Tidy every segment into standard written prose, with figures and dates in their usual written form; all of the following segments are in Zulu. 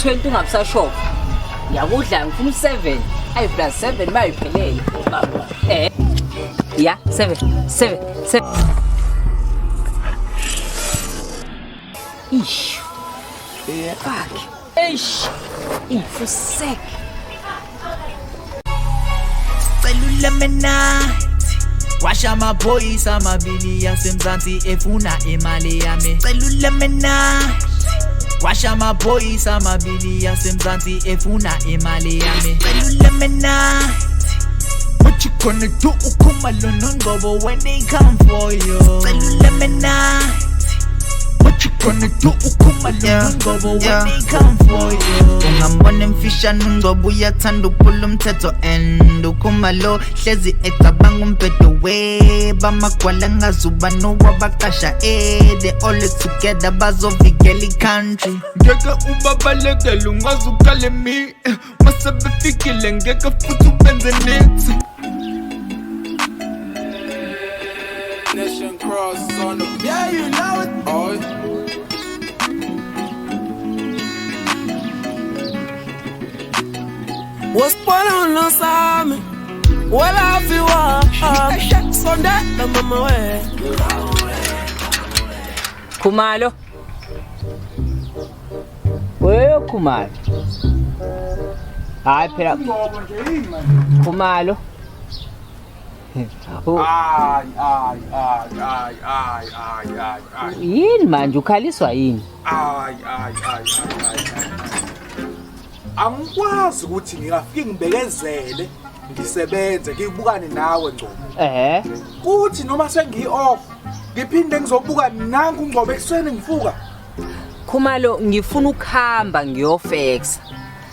20 ungabusashofa. Ngiyakudla ngifuna 7. Ayi plus 7 mayiphelele. Yeah, 7. Ish. Fuck. Ish. For a sec. Cellular menathi washa amaphoyisa amabili yasemzansi efuna imali yami. Cellular menathi washa amaphoyisa amabili yasemzansi efuna imali yami. Cellular menathi what you gonna do Khumalo no Ngcobo when they come for you. Cellular menathi what you gonna do Khumalo no Ngcobo when they come for you. Ungambona mfishane uNgcobo uyathanda ukuphula umthetho and Khumalo hlezi ecabanga umphetho we bamagwala ngazuba nowabaqasha they all together bazovikela icountry. Ngeke ubabalekele ungazukale mi masebefikile ngeke futhi ubenze nethi. Nation cross on the yeah, you know it, boy. What's going on, no Sammy? Well, I feel what Sunday, the mama way. Khumalo. Wewe Khumalo. Hayi phela. Khumalo. Ay. Yini manje ukhaliswa yini? Ay. Angikwazi ukuthi ngingafike ngibekezele ngisebenze ngibukane nawe Ngcobo. Kuthi noma sengi-off ngiphinde ngizobuka nangu uNgcobo ekuseni ngifuka. Khumalo ngifuna ukuhamba ngiyofexa.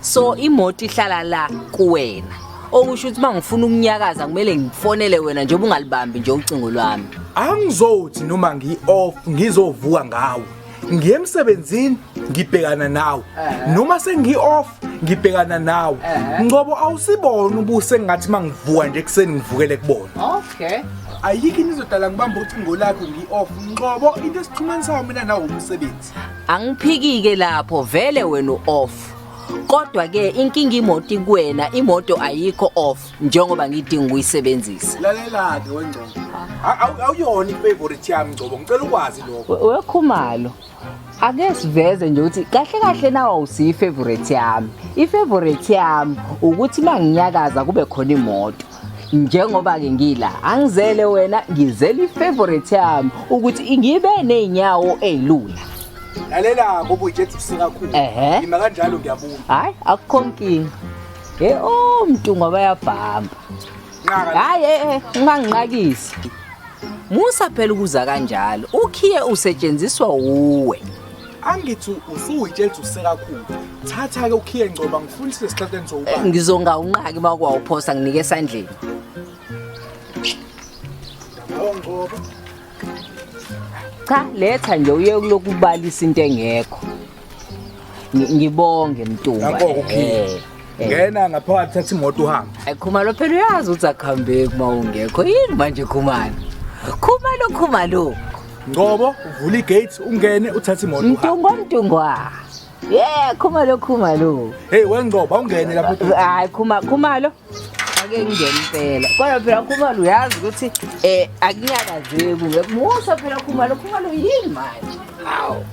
So imoto ihlala la kuwena. Okusho ukuthi mangifuna ukunyakaza kumele ngifonele wena njengoba ungalibambi nje ucingo lwami. Angizothi noma ngi-off ngizovuka ngawe. Ngiye emsebenzini ngibhekana nawe. Noma sengi-off ngibhekana nawe. Ngcobo awusibona ubuse ngathi mangivuka nje ekseni ngivukele kubona. Okay. Ayikho nizodala ngibamba ucingo lakho ngi-off. Ngcobo into esixhumanisa mina nawe umsebenzi. Angiphikike lapho vele wena u-off. Kodwa ke inkinga imoto kuwena imoto ayikho off njengoba ngidinga ukuyisebenzisa. Lalela ke weNgcobo. Awuyona ifavorite yami Ngcobo ngicela ukwazi lokho. We Khumalo. Ake siveze nje ukuthi kahle nawe usiyi favorite yami. Ifavorite yami ukuthi manginyakaza kube khona imoto. Njengoba ke ngila angizele wena ngizele ifavorite yami ukuthi ngibe nezinyawo ezilula. Lalela ngoba ujethi kakhulu. Ngima kanjalo ngiyabuka. Hayi akukhonkingi. Umuntu ngoba yabhamba. Hayi unganginqakisi. Musa phela ukuza kanjalo. Ukhiye usetshenziswa uwe. Angithi usuyitshela usekakhulu. Thatha ke ukhiye Ngcobo ngifundise esiqaqeni sokuba. Ngizonga unqaki makwawuphosa nginike esandleni. Ngcobo. Cha letha nje uye kulokubalisa into engekho. Ngibonge Mtumba. Ngena ngaphakathi thatha imoto uhamba. Khumalo phela uyazi ukuthi akhambe kuma ungekho. Yini manje Khumalo? Khumalo. Ngcobo uvula igate ungene uthatha imoto uhamba. Mtungwa. Khumalo. Hey weNgcobo awungene lapho. Hayi Khumalo. Ake ngene impela. Kodwa phela Khumalo uyazi ukuthi akunyakazeki ngekumusha phela Khumalo yini manje? Hawu.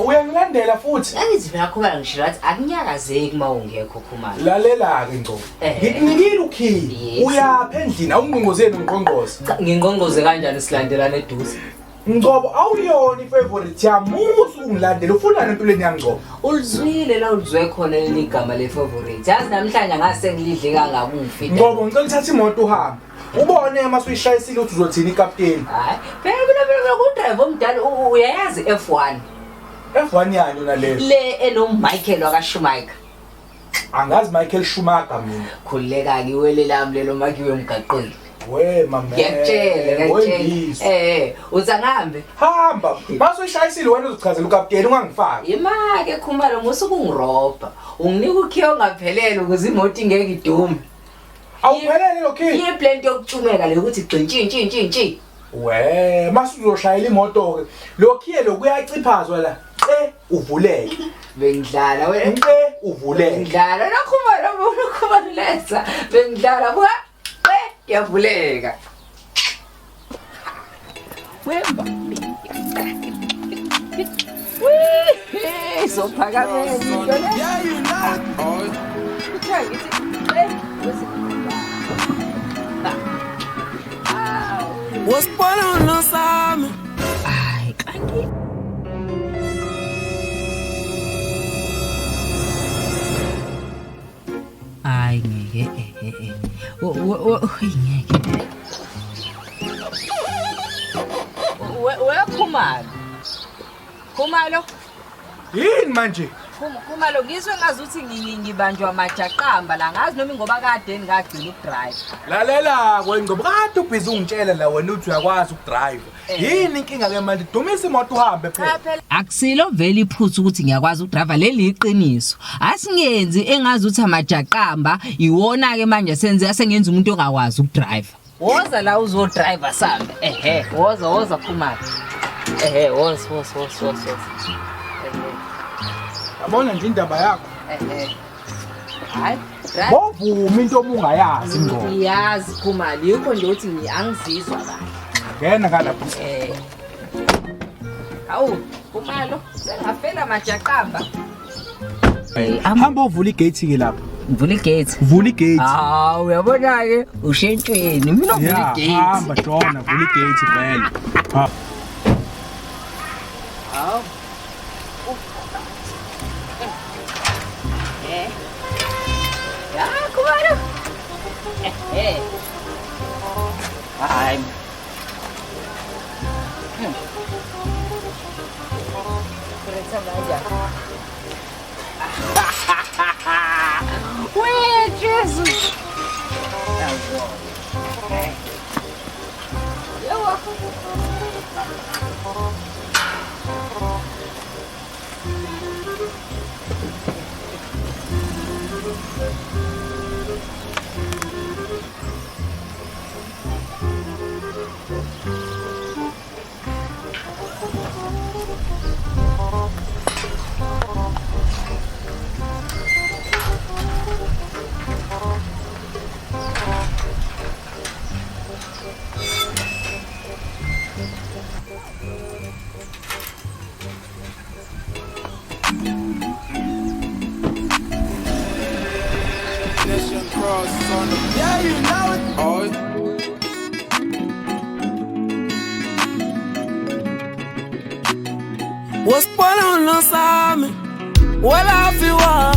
Uyangilandela futhi. Angithi phela Khumalo ngisho ukuthi akunyakazeki mawungekho Khumalo. Lalela ke Ngcobo. Ngikunikile ukhiye. Uyapha endlini awungqongqozeni ngqongqoze. Ngingqongqoze kanjani silandelana eduze? Ngcobo awuyona ifavorite yami musu ungilandela ufuna empilweni yami Ngcobo. Ulizwile la ulizwe khona leli gama le favorite. Yazi namhlanje ngase ngilidle kangaka ungifida. Ngcobo ngicela uthatha imoto uhamba. Ubone mase uyishayisile uthi uzothina ikapteni. Hayi, phela kudrive omdala uyayazi F1. F1 yani yona le. Le enommichael wakashumaker. Angazi Michael Schumacher mina. Khuleka ke iwele lami lelo makiwe emgaqweni. We mama. Ngiyakutshela. Uza ngambe? Hamba. Mase uyishayisile wena uzochazela ukapteni ungangifaki. Imake Khumalo musu kungirobha. Unginika ukhiyo ngaphelele ukuze imoto ingeke idume. Awuphelele lokhi. Iyeplant yokutshumeka le ukuthi gcintshi. We, masuzoshayela imoto ke. Lokhiye lokuyaciphazwa la. Uvuleke. Bengidlala wena. Uvuleke. Ngidlala nakhumalo ukhubalesa. Bengidlala buka. Yavuleka. Wemba. Wee! So phakameni. Yeah, you know. Wasibona unosami. Ay, kanti. Ay, ngeke. Ngeke. Khumalo. Yini manje? Khumalo ngizwe ngazuthi ngibanjwa amajaqamba la ngazi noma ngoba kade ngagcina ukudrive. Lalela kwengoba kade ubhizi ungitshela la wena uthi uyakwazi ukudrive. Yini inkinga ke manje? Dumisa imoto uhambe phela. Akusilo vele iphuthu ukuthi ngiyakwazi ukudrive leli iqiniso. Asingenzi engazi ukuthi amajaqamba iwona ke manje sengenza umuntu ongakwazi ukudrive. Woza la uzodrive sambe. Woza Khumalo. Woza. Yabona nje indaba yakho. Hayi, Bovuma into obungayazi ngoba. ngiyazi Khumalo yikho nje uthi angizizwa kahle. Ngena kalapha. Awu, Khumalo, sengafela amajaqamba. Hamba uvula igate ke lapha. Ngivula igate. Vula igate. Hawu, uyabona ke ushentshweni mina uvula igate. Hamba Jona, vula igate vele. Ha. Hawu. Ya, Khumalo. Hayi. Kuretse manja. Wee, Jesus. Yawa. Yeah, you know it. Wasibona unosami. Wala fiwa.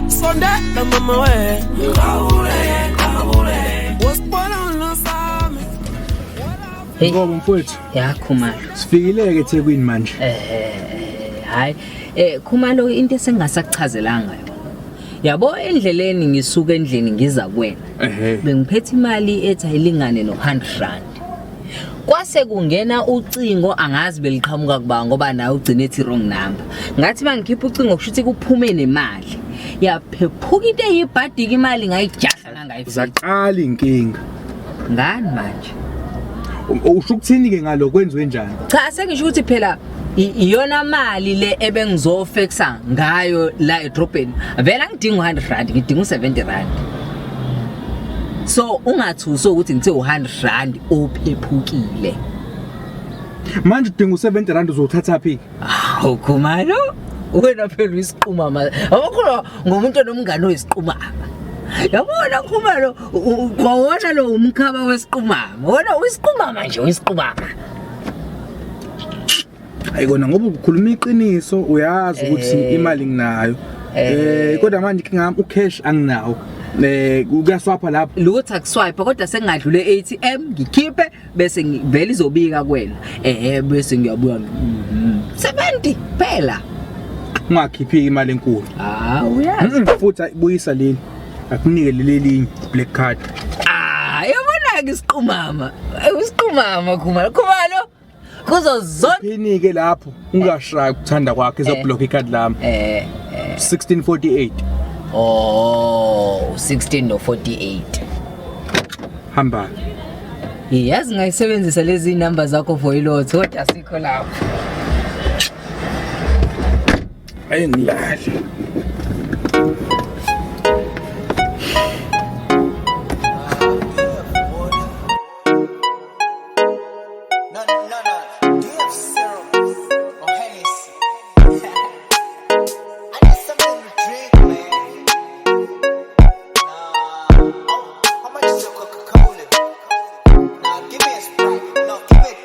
Sonda na mama we. Wasibona unosami. Ngoba mfowethu, Ya Khumalo. sifikile ke eThekwini manje. Hayi, Khumalo into esengasakuchazelanga yona. Yabo endleleni ngisuka endlini ngiza kuwena. Bengiphethe imali ethi ayilingane no100 rand. Kwase kungena ucingo angazi beliqhamuka kuba ngoba nawe ugcine ethi wrong number. Ngathi mangikhipha ucingo kushuthi kuphume nemali. Yaphephuka into eyibhadika imali ngayijahla ngangayifika. Zaqala inkinga. Ngani manje? Usho ukuthini ke ngalo kwenziwe njani? Cha sengisho ukuthi phela iyona mali le ebengizofexa ngayo la edrobheni. Vela ngidinga 100 rand, ngidinga 70 rand. So ungathuso ukuthi ngithe 100 rand ophephukile. Manje udinga u70 rand uzothatha phi? Hawu Khumalo, wena phela isiquma awukho ngomuntu onomngane oyisiquma. Yabona Khumalo, kwawona lo umkhaba wesiqumama. Wona uyisiquma manje uyisiquma. Ayikona ngoba ukukhuluma iqiniso uyazi ukuthi imali nginayo. Kodwa manje ngingami ucash anginawo. Kuyaswapha lapha. Lutho akuswipe kodwa sengadlule ATM ngikhiphe bese ngivela izobika kuwena. Bese ngiyabuya 70 phela. Ungakhiphi imali enkulu. Uyazi. Futhi ayibuyisa leni. Akunike leli black card. Yabona ke isiqumama. Isiqumama Khumalo. Kuzo zonke inike lapho ungashaya ukuthanda kwakhe ezoblock icard lami. 1648. 16 no 48. Hamba. Yazi ngayisebenzisa lezi number zakho for ilotho kodwa sikho lapho. Ayengilali.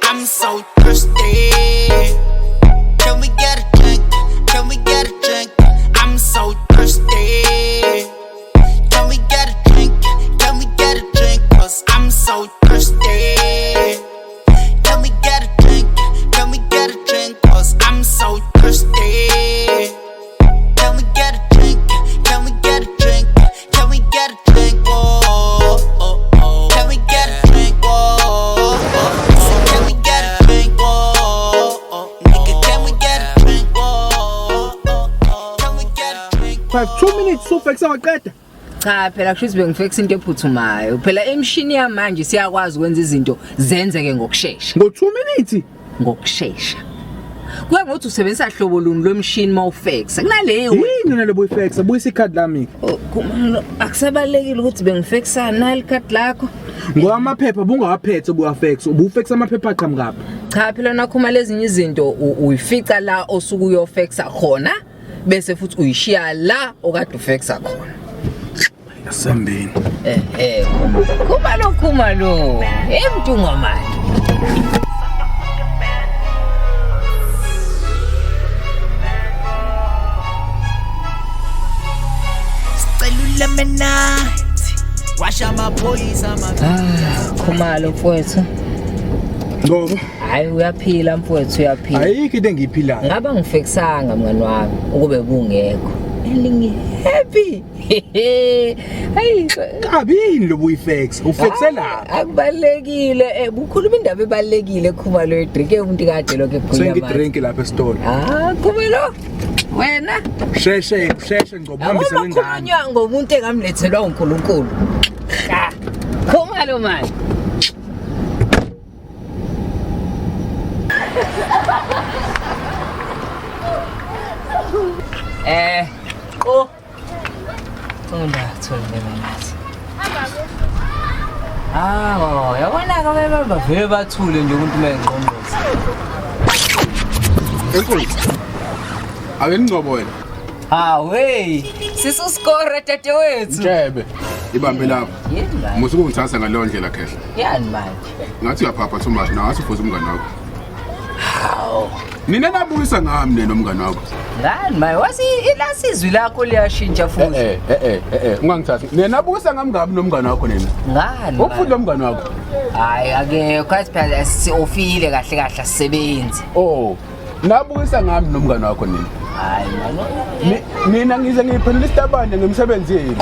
I'm so thirsty. Can we get a drink? Can we get a drink? I'm so thirsty. Can we get a drink? Can we get a drink? 'Cause I'm so thirsty. Can we get a drink? Can we get a drink? 'Cause I'm so thirsty. Can we get a drink? Can we get a drink? Can we get a drink? Oh, oh, oh. Can we get a drink? Oh, oh, oh. Can we get a drink? Oh, oh, nigga, can we get a drink? Oh, oh, oh. Can we get a drink? 2 minutes sufexa waqeda. Cha phela kusho bengifixa into ephuthumayo. Phela emshini yamanje siyakwazi ukwenza izinto zenzeke ngokusheshsha. Ngo 2 minutes. Ngokusheshsha. Kuya ngokuthi usebenzisa hlobo luni lomshini mawufexa. Kunaleyo Yini nale boyfexa buyisa ikhadi lami. Khumalo akusabalekile ukuthi bengifexa nali ikhadi lakho. Ngoamaphepha bungawaphethe buwafexa. Ubufexa amaphepha aqhamukapha. Cha phela nakhuma lezinye izinto uyifica la osuku uyofexa khona bese futhi uyishiya la okade ufexa khona. Asambeni. Khumalo. Emntu ngomali. Celula mina. Washa amaphoyisa Khumalo mfowethu. Ngoba Hayi uyaphila mfowethu uyaphila. ayikho into engiyiphilayo. Ngaba ngifexanga mngani wami ukube kungekho. Elingi happy. Hayi Kabini lo buyifexa. Ufexe la. akubalekile bukhuluma indaba ebalekile Khumalo edrink umuntu kade lokho ekhuluma. Sengidrink lapha esitolo. Khumalo wena Sheshe Ngcobo hambise wengane. Ukukhulunywa ngomuntu engamlethelwa uNkulunkulu. Ha. Khumalo manje. Thole manje. Yabona ka bavele bathule nje umuntu mayengqongqoza. Enkulu. Ake Ngcobo wena. Wey, sisukore tete wethu. Tshebe. Ibambe lapha. Yini manje? Musu kungithatha ngaleyo ndlela khehla. Yani manje. Ngathi uyaphapha too much nawe asifuza umngane wakho. Hawu. Nina nabuyisa ngami nena umngane wakho. Ngani manje? Wasi ilasizwi lakho liyashintsha futhi. Ungangithathi. Nina nabuyisa ngami ngabi nomngane wakho nina. Ngani? Ukufunda umngane wakho. Hayi ake kwathi phela siofile kahle asisebenzi. Oh. Nabuyisa ngami nomngane wakho nina. Hayi manje. Mina ngize ngiphendula isitabane ngemsebenzi yenu.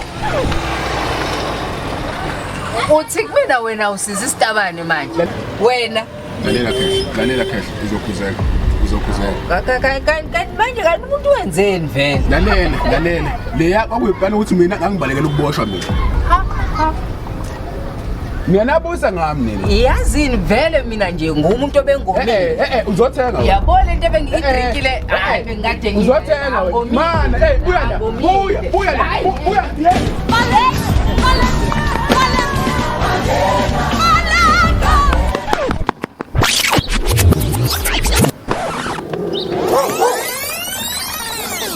Uthi kumina wena usiza isitabane manje. Wena Lalela khehla uzokhuzeka. kanti manje kanti umuntu wenzeni vele? Lalela. Leya kwakuyipana ukuthi mina ngangibalekela ukuboshwa mina. Mina nabuyisa ngami nina. Iyazini vele mina nje ngumuntu obengomile. Uzothenga. Yabona into ebengidrinkile hayi bengikade Uzothenga wena. Mana, buya la.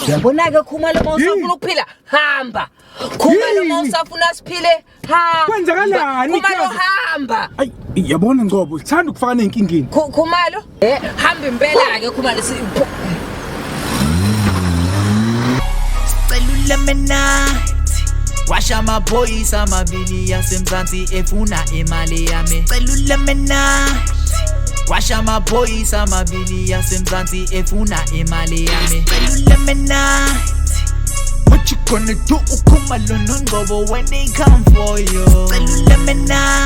Yabona ke Khumalo mawusafuna ukuphila hamba. Khumalo mawusafuna siphile hamba. Kwenzakalani? Khumalo hamba. Ay yabona Ngcobo uthanda ukufaka nenkingini. Khumalo hamba impela ke Khumalo Celula mina. Washa amaphoyisa amabili yasemzansi efuna imali yami. Celula mina. Washa amaphoyisa amabili yasemzansi efuna imali yami. Celula mina. What you gonna do? Khumalo no Ngcobo when they come for you. Celula mina.